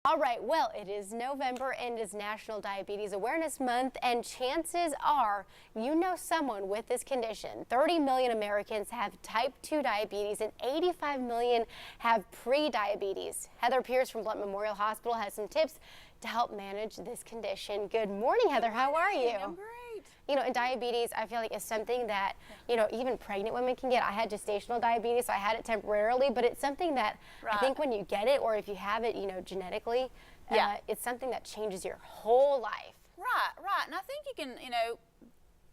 All right, well, it is November and is National Diabetes Awareness Month, and chances are you know someone with this condition. 30 million Americans have type 2 diabetes and 85 million have pre-diabetes. Heather Pierce from Blunt Memorial Hospital has some tips to help manage this condition. Good morning, Heather. How are you? I'm great. You know, and diabetes, I feel like is something that, you know, even pregnant women can get. I had gestational diabetes, so I had it temporarily, but it's something that I think when you get it, or if you have it, you know, genetically, it's something that changes your whole life. Right. And I think you can, you know,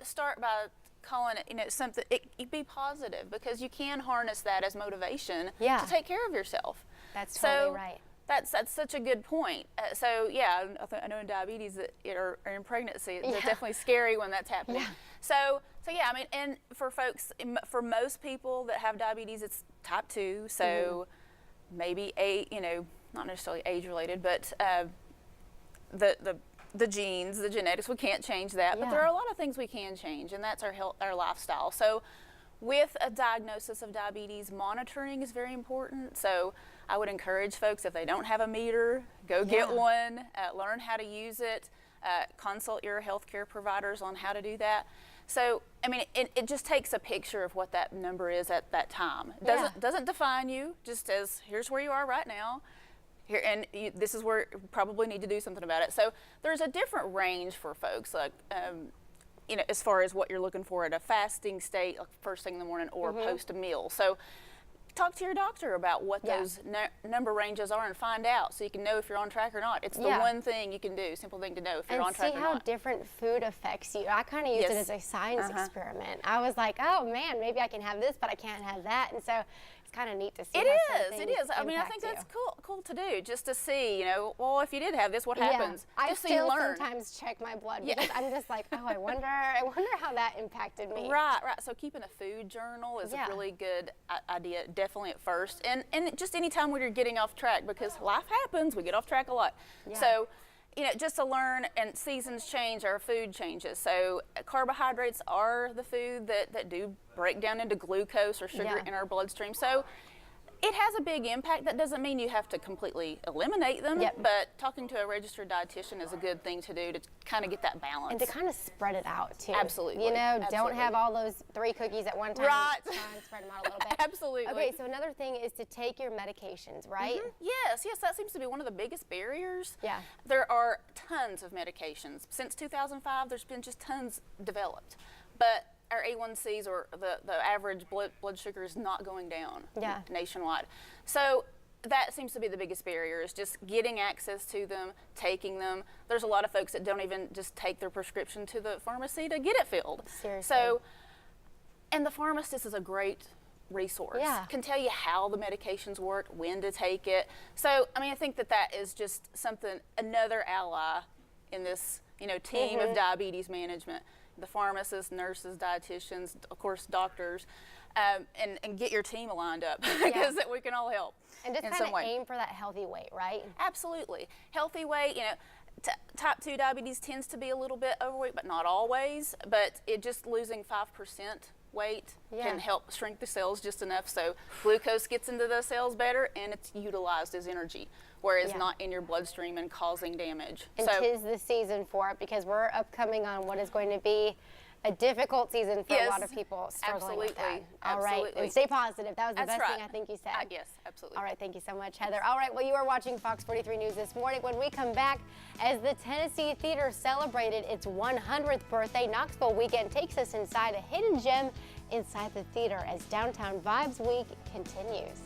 start by calling it, you know, something, it be positive, because you can harness that as motivation to take care of yourself. That's totally right. That's such a good point. So yeah, I know in diabetes or in pregnancy, it's definitely scary when that's happening. So yeah, I mean, and for folks, for most people that have diabetes, it's type 2. So maybe you know, not necessarily age related, but the genes, the genetics, we can't change that. But there are a lot of things we can change, and that's our health, our lifestyle. So with a diagnosis of diabetes, monitoring is very important. So I would encourage folks, if they don't have a meter, go get one, learn how to use it, consult your healthcare providers on how to do that. So, I mean, it just takes a picture of what that number is at that time. It doesn't define you, just as here's where you are right now. Here, and this is where you probably need to do something about it. So there's a different range for folks, like you know, as far as what you're looking for at a fasting state, like first thing in the morning or post a meal. So talk to your doctor about what those number ranges are and find out, so you can know if you're on track or not. It's the one thing you can do, simple thing to know if you're on track or not. And see how different food affects you. I kind of used it as a science experiment. I was like, oh man, maybe I can have this, but I can't have that. And so it's kind of neat to see. It is. I mean, I think that's cool to do, just to see, you know, well, if you did have this, what happens? I still sometimes check my blood because I'm just like, oh, I wonder how that impacted me. Right. So keeping a food journal is a really good idea, definitely at first, and just any time when you're getting off track, because life happens, we get off track a lot. So, you know, just to learn, and seasons change, our food changes. So carbohydrates are the food that do break down into glucose or sugar in our bloodstream. So it has a big impact. That doesn't mean you have to completely eliminate them, but talking to a registered dietitian is a good thing to do to kind of get that balance. And to kind of spread it out too. Absolutely. You know, don't have all those 3 cookies at one time. Right. Try and spread them out a little bit. Absolutely. Okay, so another thing is to take your medications, right? Yes, that seems to be one of the biggest barriers. Yeah. There are tons of medications. Since 2005, there's been just tons developed. But our A1Cs, or the average blood sugar, is not going down nationwide. So that seems to be the biggest barrier, is just getting access to them, taking them. There's a lot of folks that don't even just take their prescription to the pharmacy to get it filled. Seriously. So, and the pharmacist is a great resource. Can tell you how the medications work, when to take it. So, I mean, I think that is just something, another ally in this, you know, team of diabetes management. The pharmacists, nurses, dietitians, of course, doctors, and get your team aligned up, because we can all help. And just kind of aim for that healthy weight, right? Absolutely. Healthy weight, you know, type 2 diabetes tends to be a little bit overweight, but not always. But it just losing 5% weight can help shrink the cells just enough so glucose gets into the cells better and it's utilized as energy, whereas not in your bloodstream and causing damage. And so 'tis the season for it, because we're upcoming on what is going to be a difficult season for a lot of people struggling with that. All right, and stay positive. That was the best thing I think you said. Yes, absolutely. All right, thank you so much, Heather. All right, well, you are watching Fox 43 News this morning. When we come back, as the Tennessee Theater celebrated its 100th birthday, Knoxville Weekend takes us inside a hidden gem inside the theater as Downtown Vibes Week continues.